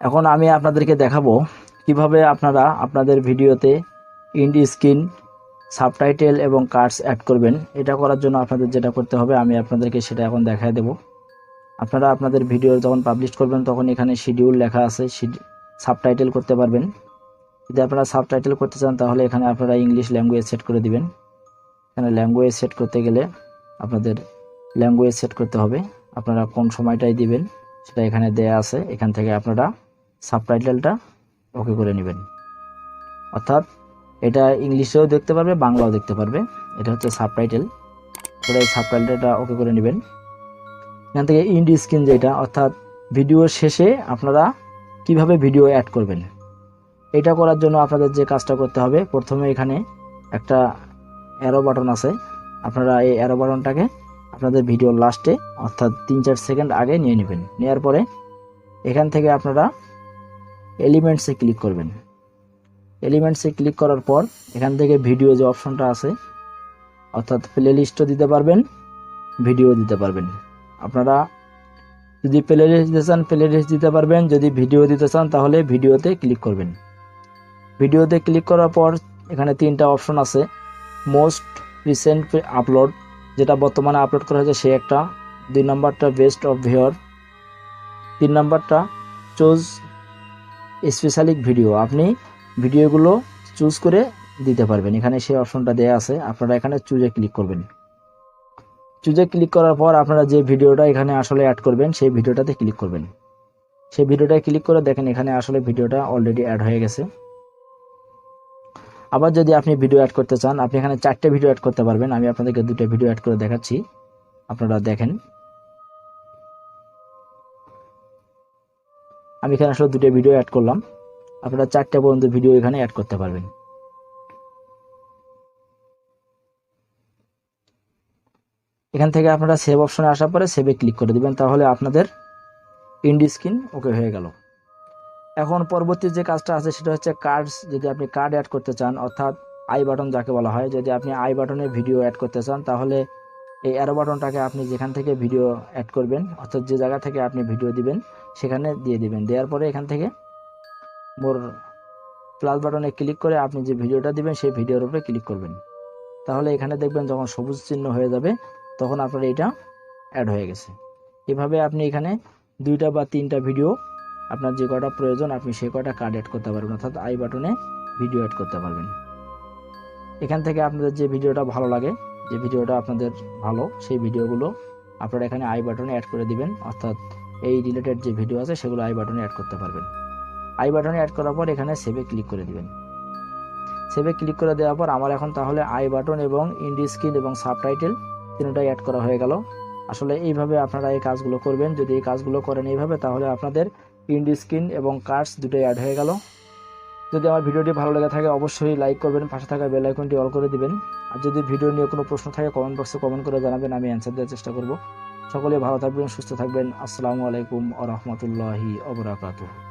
এখন আমি আপনাদেরকে দেখাবো কিভাবে আপনারা আপনাদের ভিডিওতে ইন্ড স্ক্রিন, সাবটাইটেল এবং কার্ডস অ্যাড করবেন। এটা করার জন্য আপনাদের যেটা করতে হবে আমি আপনাদেরকে সেটা এখন দেখায় দেব। আপনারা আপনাদের ভিডিও যখন পাবলিশ করবেন তখন এখানে শিডিউল লেখা আছে, সাবটাইটেল করতে পারবেন। যদি আপনারা সাবটাইটেল করতে চান তাহলে এখানে আপনারা ইংলিশ ল্যাঙ্গুয়েজ সেট করে দিবেন। এখানে ল্যাঙ্গুয়েজ সেট করতে গেলে আপনাদের ল্যাঙ্গুয়েজ সেট করতে হবে, আপনারা কোন সময়টায় দিবেন সেটা এখানে দেয়া আছে। এখান থেকে আপনারা সাবটাইটেলটা ওকে করে নেবেন, অর্থাৎ এটা ইংলিশেও দেখতে পারবে, বাংলাও দেখতে পারবে। এটা হচ্ছে সাবটাইটেল। আপনারা এই সাবটাইটেলটা ওকে করে নেবেন। এখান থেকে ইন্ড স্ক্রিন যেটা, অর্থাৎ ভিডিওর শেষে আপনারা কিভাবে ভিডিও অ্যাড করবেন, এটা করার জন্য আপনাদের যে কাজটা করতে হবে, প্রথমে এখানে একটা অ্যারো বাটন আছে। আপনারা এই অ্যারো বাটনটাকে আপনাদের ভিডিওর লাস্টে অর্থাৎ 3-4 সেকেন্ড আগে নিয়ে নেবেন। নেওয়ার পরে এখান থেকে আপনারা এলিমেন্টসে ক্লিক করবেন। এলিমেন্টসে ক্লিক করার পর এখান থেকে ভিডিও যে অপশনটা আছে, অর্থাৎ প্লে লিস্টও দিতে পারবেন, ভিডিও দিতে পারবেন। আপনারা যদি প্লে লিস্ট দিতে চান প্লে লিস্ট দিতে পারবেন, যদি ভিডিও দিতে চান তাহলে ভিডিওতে ক্লিক করবেন। ভিডিওতে ক্লিক করার পর এখানে 3টা অপশন আছে। মোস্ট রিসেন্ট আপলোড, যেটা বর্তমানে আপলোড করা হয়েছে সে একটা, 2 নম্বরটা বেস্ট অফ ভিউয়ার, 3 নম্বরটা চুজ স্পেশালিক ভিডিও, আপনি ভিডিওগুলো চুজ করে দিতে পারবেন। এখানে সেই অপশনটা দেওয়া আছে, আপনারা এখানে চুজে ক্লিক করবেন। চুজে ক্লিক করার পর আপনারা যে ভিডিওটা এখানে আসলে অ্যাড করবেন সেই ভিডিওটাতে ক্লিক করবেন। সেই ভিডিওটায় ক্লিক করে দেখেন এখানে আসলে ভিডিওটা অলরেডি অ্যাড হয়ে গেছে। আবার যদি আপনি ভিডিও অ্যাড করতে চান, আপনি এখানে 4টে ভিডিও অ্যাড করতে পারবেন। আমি আপনাদেরকে 2টা ভিডিও অ্যাড করে দেখাচ্ছি, আপনারা দেখেন। আমি এখানে আসলে 2টা ভিডিও অ্যাড করলাম, আপনারা 4টে পর্যন্ত ভিডিও এখানে অ্যাড করতে পারবেন। এখান থেকে আপনারা সেভ অপশনে আসার পরে সেভে ক্লিক করে দিবেন, তাহলে আপনাদের ইন্ড স্ক্রিন ওকে হয়ে গেল। এখন পরবর্তী যে কাজটা আছে সেটা হচ্ছে কার্ডস। যদি আপনি কার্ড অ্যাড করতে চান, অর্থাৎ আই বাটন যাকে বলা হয়, যদি আপনি আই বাটনে ভিডিও অ্যাড করতে চান তাহলে এই অ্যারো বাটনটাকে আপনি যেখান থেকে ভিডিও অ্যাড করবেন, অর্থাৎ যে জায়গা থেকে আপনি ভিডিও দিবেন সেখানে দিয়ে দিবেন। দেওয়ার পরে এখান থেকে মোর প্লাস বাটনে ক্লিক করে আপনি যে ভিডিওটা দিবেন সেই ভিডিওর উপরে ক্লিক করবেন। তাহলে এখানে দেখবেন যখন সবুজ চিহ্ন হয়ে যাবে তখন আপনার এটা অ্যাড হয়ে গেছে। এভাবে আপনি এখানে 2টা বা 3টা ভিডিও আপনার যে কটা প্রয়োজন আপনি সেই কটা কার্ড অ্যাড করতে পারবেন, অর্থাৎ আই বাটনে ভিডিও অ্যাড করতে পারবেন। এখান থেকে আপনাদের যে ভিডিওটা ভালো লাগে, যে ভিডিওটা আপনাদের ভালো, সেই ভিডিওগুলো আপনারা এখানে আই বাটনে অ্যাড করে দিবেন, অর্থাৎ এই রিলেটেড যে ভিডিও আছে সেগুলো আই বাটনে অ্যাড করতে পারবেন। আই বাটনে অ্যাড করার পর এখানে সেভে ক্লিক করে দিবেন। সেভে ক্লিক করে দেওয়ার পর আমার এখন তাহলে আই বাটন এবং ইন্ড স্ক্রিন এবং সাবটাইটেল 3টাই অ্যাড করা হয়ে গেল। আসলে এইভাবে আপনারা এই কাজগুলো করবেন। যদি এই কাজগুলো করেন এইভাবে তাহলে আপনাদের ইন্ড স্ক্রিন এবং কার্ডস দুটোই অ্যাড হয়ে গেল। যদি আমার ভিডিওটি ভালো লেগে থাকে অবশ্যই লাইক করবেন, পাশে থাকা বেল আইকনটি অল করে দিবেন। আর যদি ভিডিও নিয়ে কোনো প্রশ্ন থাকে কমেন্ট বক্সে কমেন্ট করে জানাবেন, আমি অ্যান্সার দেওয়ার চেষ্টা করব। সকলে ভালো থাকবেন, সুস্থ থাকবেন। আসসালামু আলাইকুম ওয়া রাহমাতুল্লাহি ওয়া বারাকাতুহু।